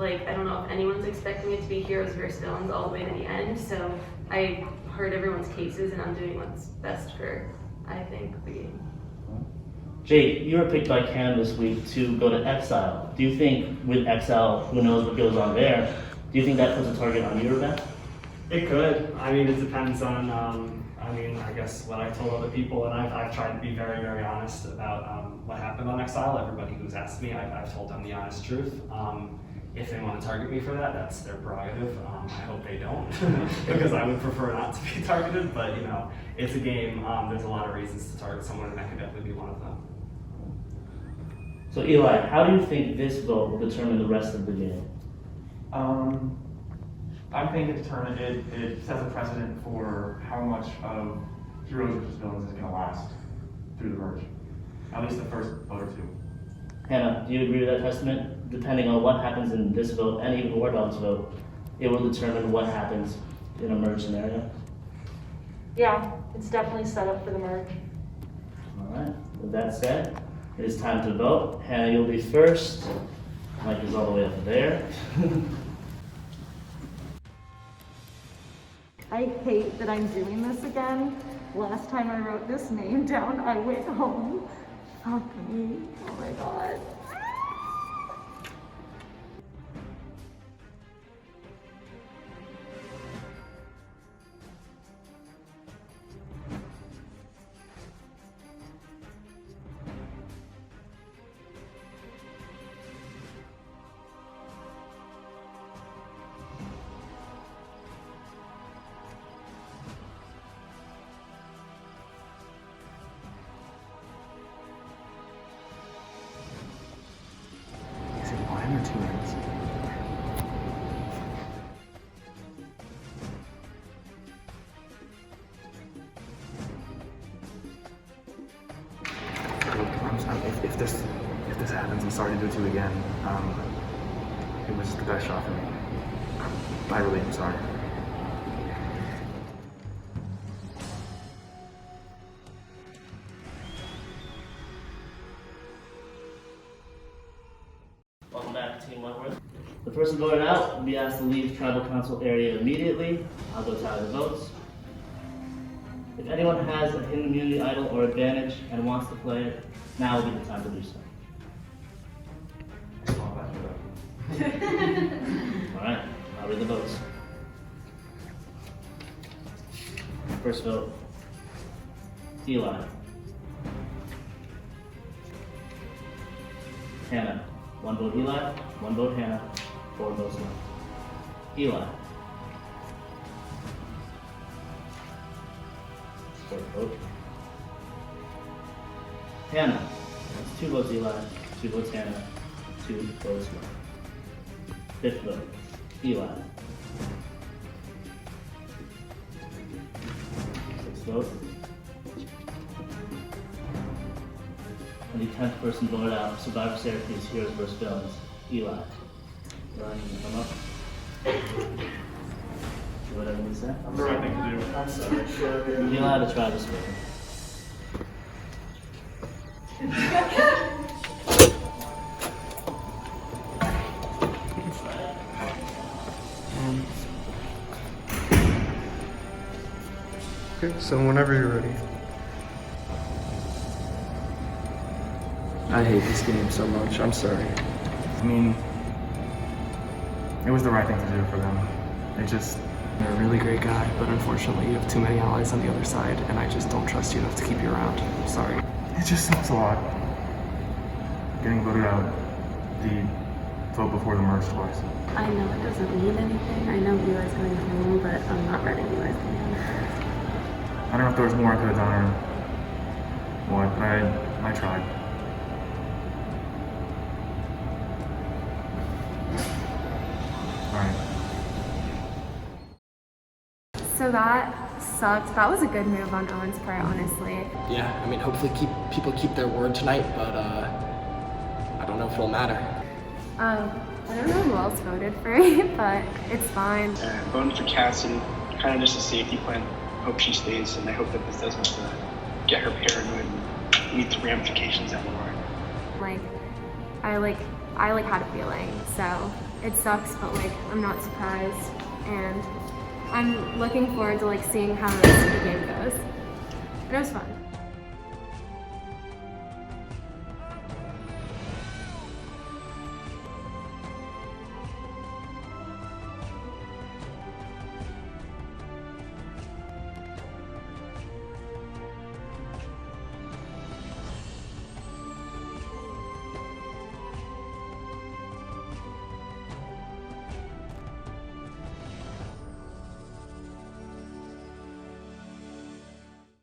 I don't know if anyone's expecting it to be heroes versus villains all the way to the end. So I heard everyone's cases, and I'm doing what's best for, I think, the game. Jake, you were picked by Cam this week to go to Exile. Do you think with Exile, who knows what goes on there, do you think that puts a target on your event? It could. I mean, it depends on, I guess what I told other people, and I've tried to be very, very honest about what happened on Exile. Everybody who's asked me, I've told them the honest truth. if they want to target me for that, that's their prerogative. I hope they don't, because I would prefer not to be targeted, but you know, it's a game. There's a lot of reasons to target someone, and that could definitely be one of them. So Eli, how do you think this vote will determine the rest of the game? I think it sets a precedent for how much of Heroes versus Villains is going to last through the merge. At least the first vote or two. Hannah, do you agree with that testament? Depending on what happens in this vote and even War Dog's vote, it will determine what happens in a merge scenario. Yeah, it's definitely set up for the merge. All right, with that said, it is time to vote. Hannah, you'll be first. Mike is all the way up there. I hate that I'm doing this again. Last time I wrote this name down, I went home. Fuck me. Oh my god. Is it 1 or 2 minutes? If this happens, I'm sorry to do it to you again. It was the best shot for me. I really am sorry. Welcome back to Team Wentworth. The person voted out will be asked to leave Tribal Council area immediately. I'll go tally the votes. If anyone has a hidden immunity idol or advantage and wants to play it, now will be the time to do so. Alright, I'll read the votes. First vote, Eli. Hannah. 1 vote Eli, 1 vote Hannah, 4 votes left. Eli. Fourth vote. Hannah. That's 2 votes Eli, 2 votes Hannah, 2 votes left. 5th vote, Eli. 6th vote. And the 10th person voted out, Syrvivor Syracuse, Heroes vs. Villains, Eli. Ryan, you come up. Do whatever you say. That's the right thing to do. I'm sorry. You're allowed to try this way. Okay, so whenever you're ready. I hate this game so much. I'm sorry. I mean, it was the right thing to do for them. You're a really great guy, but unfortunately you have too many allies on the other side, and I just don't trust you enough to keep you around. I'm sorry. It just sucks a lot. Getting voted out, the vote before the merge twice. I know it doesn't mean anything. I know Eli's going home, but I'm not ready Eli's going home. I don't know if there was more I could have done or what, but I tried. Alright. So that sucked. That was a good move on Owen's part, honestly. Yeah, I mean, hopefully people keep their word tonight, but I don't know if it'll matter. I don't know who else voted for me, but it's fine. Voting for Cassidy, kind of just a safety plan. Hope she stays, and I hope that this doesn't get her paranoid and meet the ramifications down the line. I had a feeling, so it sucks, but I'm not surprised, and I'm looking forward to seeing how the rest of the game goes. And it was fun.